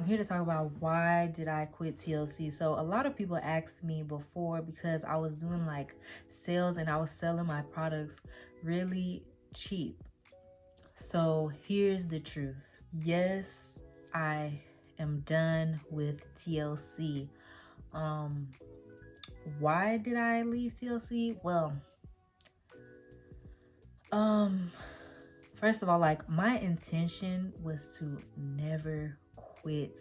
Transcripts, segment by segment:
here to talk about why did I quit TLC. So a lot of people asked me before because I was doing like sales and I was selling my products really cheap. So here's the truth. Yes, I am done with TLC. Um, why did I leave TLC? Well, first of all, like my intention was to never quit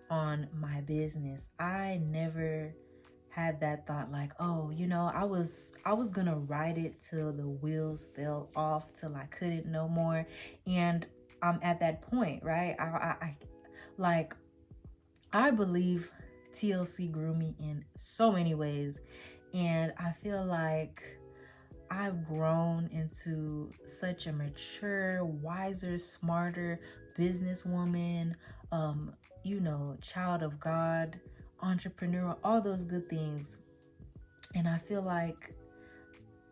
on my business. I never had that thought like, oh, I was gonna ride it till the wheels fell off, till I couldn't no more. And I'm at that point, right? Like I believe TLC grew me in so many ways, and I feel like I've grown into such a mature, wiser, smarter businesswoman, child of God, entrepreneur, all those good things. And I feel like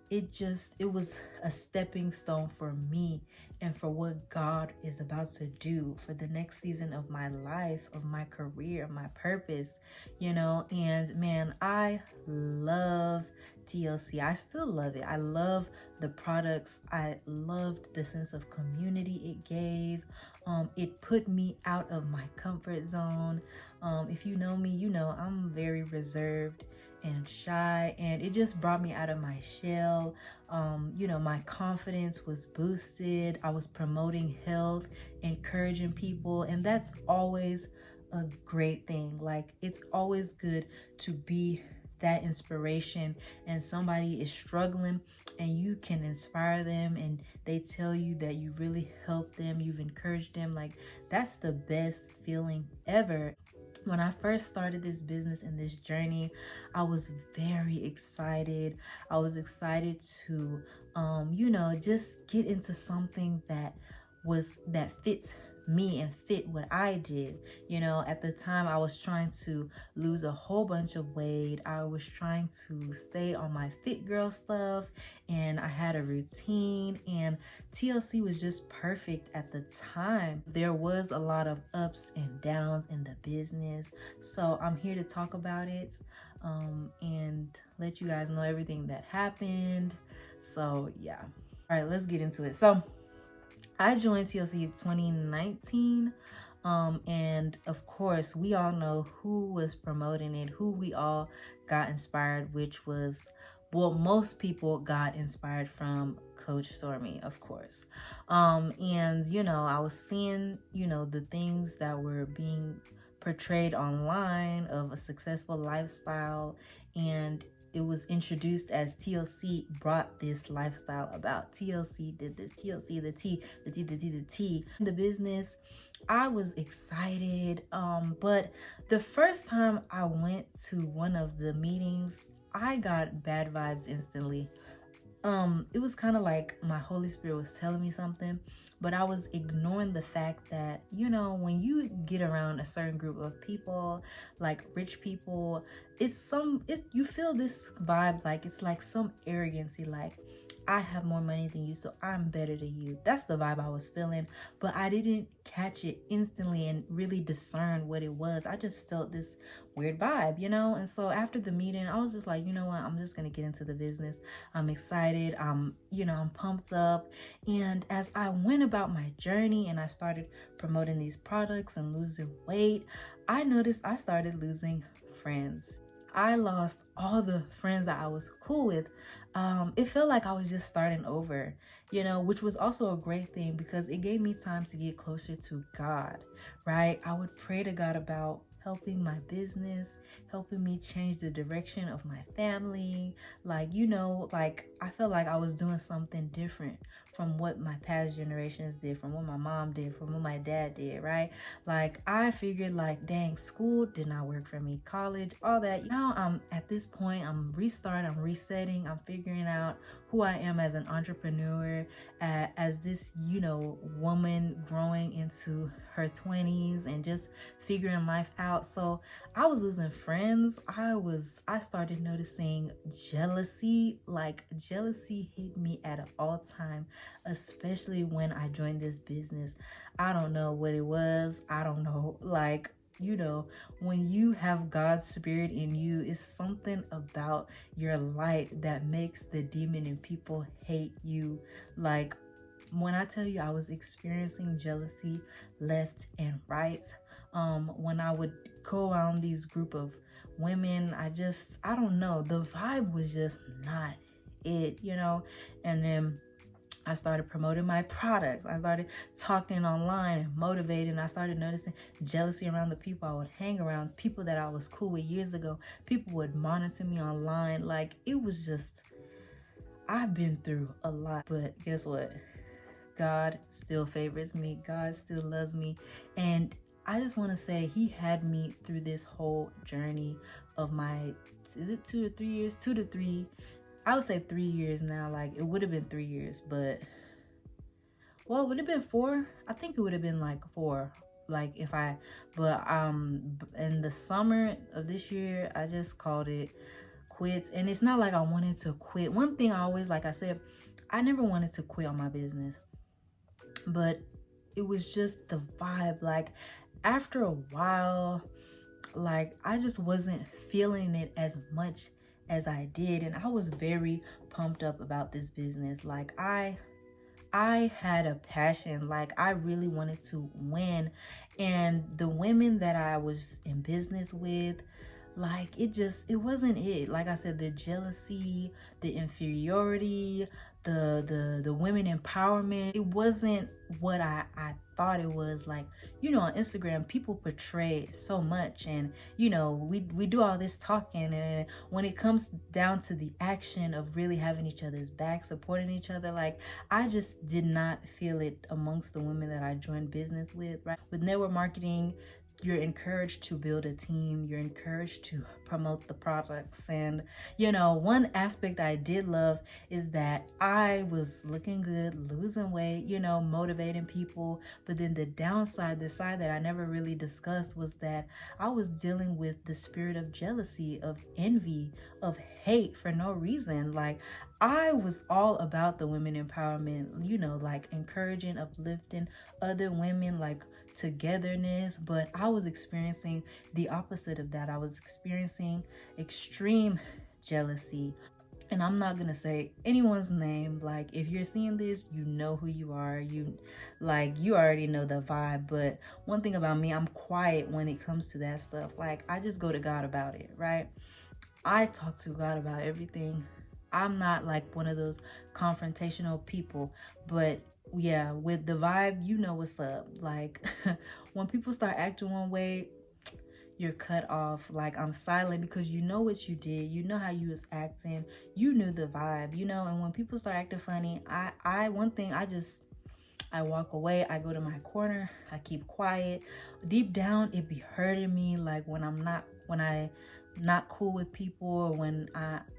it was a stepping stone for me and for what God is about to do for the next season of my life, of my career, of my purpose, and man, I love TLC. I still love it. I love the products. I loved the sense of community it gave. It put me out of my comfort zone. If you know me, I'm very reserved and shy, and it just brought me out of my shell. My confidence was boosted. I was promoting health, encouraging people, and that's always a great thing. Like, it's always good to be that inspiration, and somebody is struggling and you can inspire them and they tell you that you really helped them, you've encouraged them. Like, that's the best feeling ever. When I first started this business and this journey, I was very excited. I was excited to, just get into something that fits me and fit what I did. At the time I was trying to lose a whole bunch of weight. I was trying to stay on my fit girl stuff, and I had a routine, and TLC was just perfect at the time. There was a lot of ups and downs in the business. So I'm here to talk about it and let you guys know everything that happened. So yeah. All right, let's get into it. So I joined TLC in 2019. And of course, we all know who was promoting it, who we all got inspired, which was, well, most people got inspired from Coach Stormy, of course. And I was seeing, the things that were being portrayed online of a successful lifestyle, and it was introduced as TLC brought this lifestyle about. TLC did this, TLC, the T, the T, the T, the T. The business, I was excited. But the first time I went to one of the meetings, I got bad vibes instantly. It was kind of like my Holy Spirit was telling me something, but I was ignoring the fact that, when you get around a certain group of people, like rich people, you feel this vibe, like it's like some arrogancy, like I have more money than you, so I'm better than you. That's the vibe I was feeling, but I didn't catch it instantly and really discern what it was. I just felt this weird vibe, and so after the meeting, I was just like, you know what, I'm just gonna get into the business. I'm excited. I'm pumped up. And as I went about my journey and I started promoting these products and losing weight, I noticed I started losing friends. I lost all the friends that I was cool with. It felt like I was just starting over, which was also a great thing because it gave me time to get closer to God, right? I would pray to God about helping my business, helping me change the direction of my family. Like, I felt like I was doing something different from what my past generations did, from what my mom did, from what my dad did, right? Like, I figured, like, dang, school did not work for me, college, all that. Now I'm at this point, I'm restarting, I'm resetting, I'm figuring out who I am as an entrepreneur, as this, woman growing into her 20s and just figuring life out. So I was losing friends. I started noticing jealousy. Like, jealousy hit me at an all-time, especially when I joined this business. I don't know what it was. I don't know. Like, when you have God's spirit in you, it's something about your light that makes the demon in people hate you. Like, when I tell you I was experiencing jealousy left and right, when I would go around these group of women, I don't know, the vibe was just not it. And then I started promoting my products. I started talking online and motivating. I started noticing jealousy around the people I would hang around, people that I was cool with years ago. People would monitor me online. Like, it was just, I've been through a lot. But guess what? God still favors me. God still loves me. And I just want to say, He had me through this whole journey of is it 2 to 3 years? 2 to 3. I would say 3 years now. Like, it would have been 3 years, but would it have been 4? I think it would have been like 4. Like, but in the summer of this year, I just called it quits. And it's not like I wanted to quit. One thing I always, like I said, I never wanted to quit on my business, but it was just the vibe. Like, after a while, like, I just wasn't feeling it as much as I did, and I was very pumped up about this business. Like, I had a passion. Like, I really wanted to win. And the women that I was in business with, like, it wasn't it. Like I said, the jealousy, the inferiority, the women empowerment, it wasn't what I thought it was. Like, on Instagram, people portray so much, and we do all this talking, and when it comes down to the action of really having each other's back, supporting each other, like, I just did not feel it amongst the women that I joined business with. Right, with network marketing, you're encouraged to build a team, you're encouraged to promote the products. And one aspect I did love is that I was looking good, losing weight, motivating people. But then the downside, the side that I never really discussed, was that I was dealing with the spirit of jealousy, of envy, of hate for no reason. Like, I was all about the women empowerment, like encouraging, uplifting other women, like togetherness. But I was experiencing the opposite of that. I was experiencing extreme jealousy. And I'm not gonna say anyone's name. Like, if you're seeing this, you know who you are. You already know the vibe. But one thing about me, I'm quiet when it comes to that stuff. Like, I just go to God about it, right? I talk to God about everything. I'm not like one of those confrontational people, but yeah, with the vibe, you know what's up. Like, when people start acting one way, you're cut off. Like, I'm silent, because you know what you did, you know how you was acting, you knew the vibe, and when people start acting funny, I one thing, I walk away, I go to my corner, I keep quiet. Deep down, it be hurting me, like, when I not cool with people, or when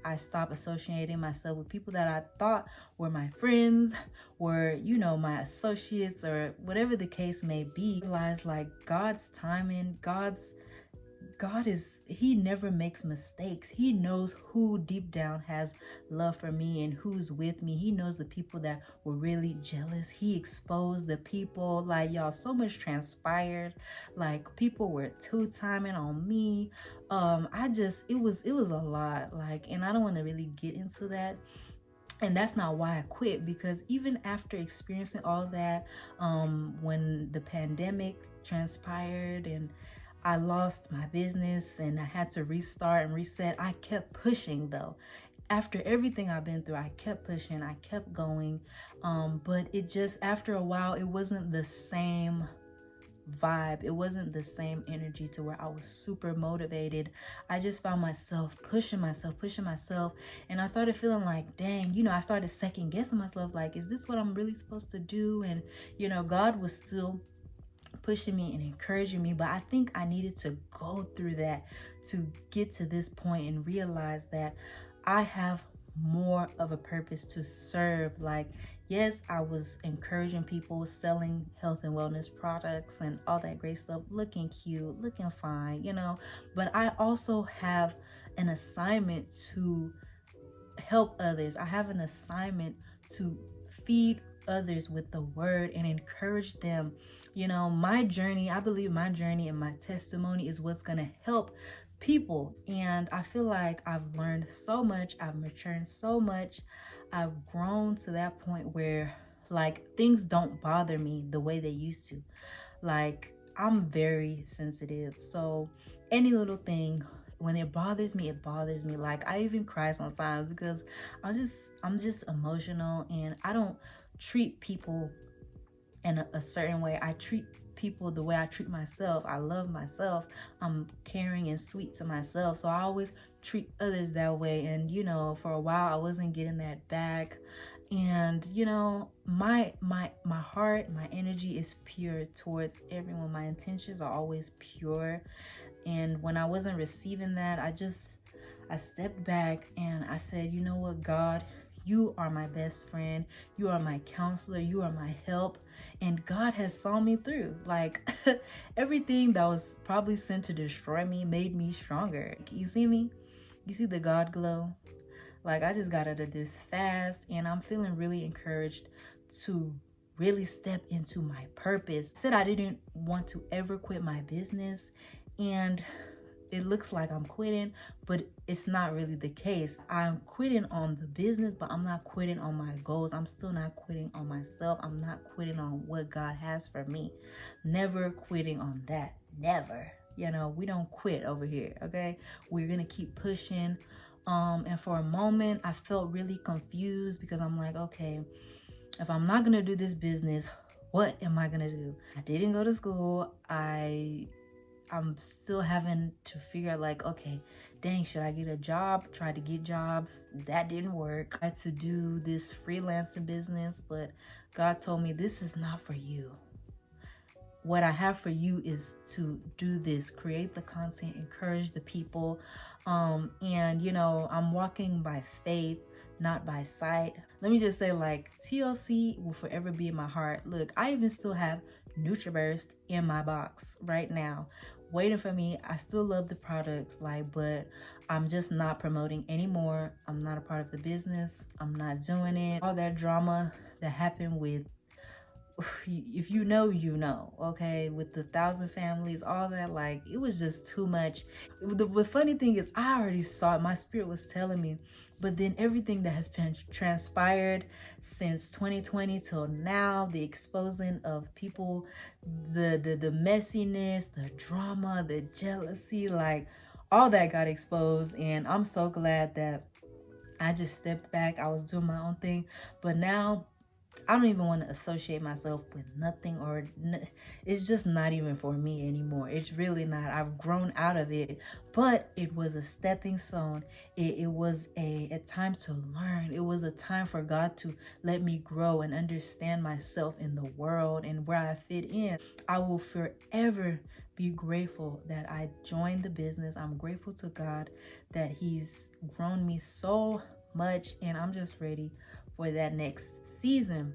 I stop associating myself with people that I thought were my friends, were, my associates, or whatever the case may be. I realize, like, God's timing, He never makes mistakes. He knows who deep down has love for me and who's with me. He knows the people that were really jealous. He exposed the people. Like, y'all, so much transpired. Like, people were two-timing on me. It was a lot. Like, and I don't want to really get into that. And that's not why I quit, because even after experiencing all that, when the pandemic transpired and I lost my business and I had to restart and reset, I kept pushing though. After everything I've been through, I kept pushing, I kept going. But it just, after a while, it wasn't the same vibe. It wasn't the same energy to where I was super motivated. I just found myself pushing myself. And I started feeling like, dang, I started second guessing myself. Like, is this what I'm really supposed to do? And, God was still pushing me and encouraging me, but I think I needed to go through that to get to this point and realize that I have more of a purpose to serve. Like, yes, I was encouraging people, selling health and wellness products and all that great stuff, looking cute, looking fine, but I also have an assignment to help others. I have an assignment to feed others with the word and encourage them. You know, my journey, I believe my journey and my testimony is what's going to help people. And I feel like I've learned so much, I've matured so much, I've grown to that point where like things don't bother me the way they used to. Like, I'm very sensitive, so any little thing, when it bothers me, it bothers me. Like, I even cry sometimes because I'm just emotional, and I don't treat people in a certain way. I treat people the way I treat myself. I love myself. I'm caring and sweet to myself, so I always treat others that way. And you know, for a while I wasn't getting that back, and you know, my heart, my energy is pure towards everyone. My intentions are always pure, and when I wasn't receiving that, I stepped back and I said, you know what, God, you are my best friend. You are my counselor. You are my help. And God has saw me through. Like, everything that was probably sent to destroy me made me stronger. You see me? You see the God glow? Like, I just got out of this fast, and I'm feeling really encouraged to really step into my purpose. I said I didn't want to ever quit my business, and it looks like I'm quitting, but it's not really the case. I'm quitting on the business, but I'm not quitting on my goals. I'm still not quitting on myself. I'm not quitting on what God has for me. Never quitting on that. Never. You know, we don't quit over here, okay? We're gonna keep pushing. And for a moment, I felt really confused because I'm like, okay, if I'm not gonna do this business, what am I gonna do? I didn't go to school. I'm still having to figure out, like, okay, dang, should I get a job? Try to get jobs. That didn't work. I had to do this freelancing business, but God told me this is not for you. What I have for you is to do this, create the content, encourage the people. And you know, I'm walking by faith, not by sight. Let me just say, like, TLC will forever be in my heart. Look, I even still have NutriBurst in my box right now, waiting for me. I still love the products, like, but I'm just not promoting anymore. I'm not a part of the business. I'm not doing it. All that drama that happened with, if you know, you know, okay, with the 1,000 families, all that, like, it was just too much. The funny thing is, I already saw it. My spirit was telling me, but then everything that has been transpired since 2020 till now, the exposing of people, the messiness, the drama, the jealousy, like, all that got exposed. And I'm so glad that I just stepped back. I was doing my own thing, but now I don't even want to associate myself with nothing, or it's just not even for me anymore. It's really not. I've grown out of it, but it was a stepping stone. It was a time to learn. It was a time for God to let me grow and understand myself in the world and where I fit in. I will forever be grateful that I joined the business. I'm grateful to God that He's grown me so much, and I'm just ready for that next season.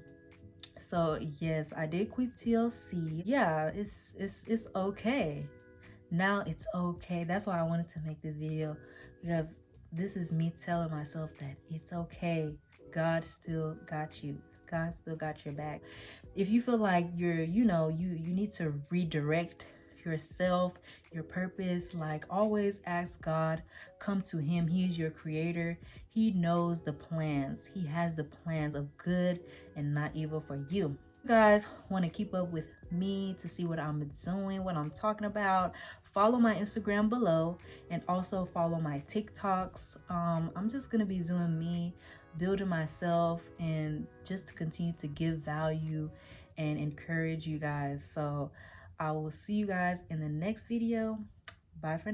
So yes, I did quit TLC. Yeah, it's okay. Now it's okay. That's why I wanted to make this video, because this is me telling myself that it's okay. God still got you. God still got your back. If you feel like you need to redirect yourself, your purpose, like, always ask God, come to Him. He is your creator. He knows the plans. He has the plans of good and not evil for you. You guys want to keep up with me to see what I'm doing, what I'm talking about, follow my Instagram below, and also follow my TikToks. I'm just gonna be doing me, building myself, and just to continue to give value and encourage you guys. So I will see you guys in the next video. Bye for now.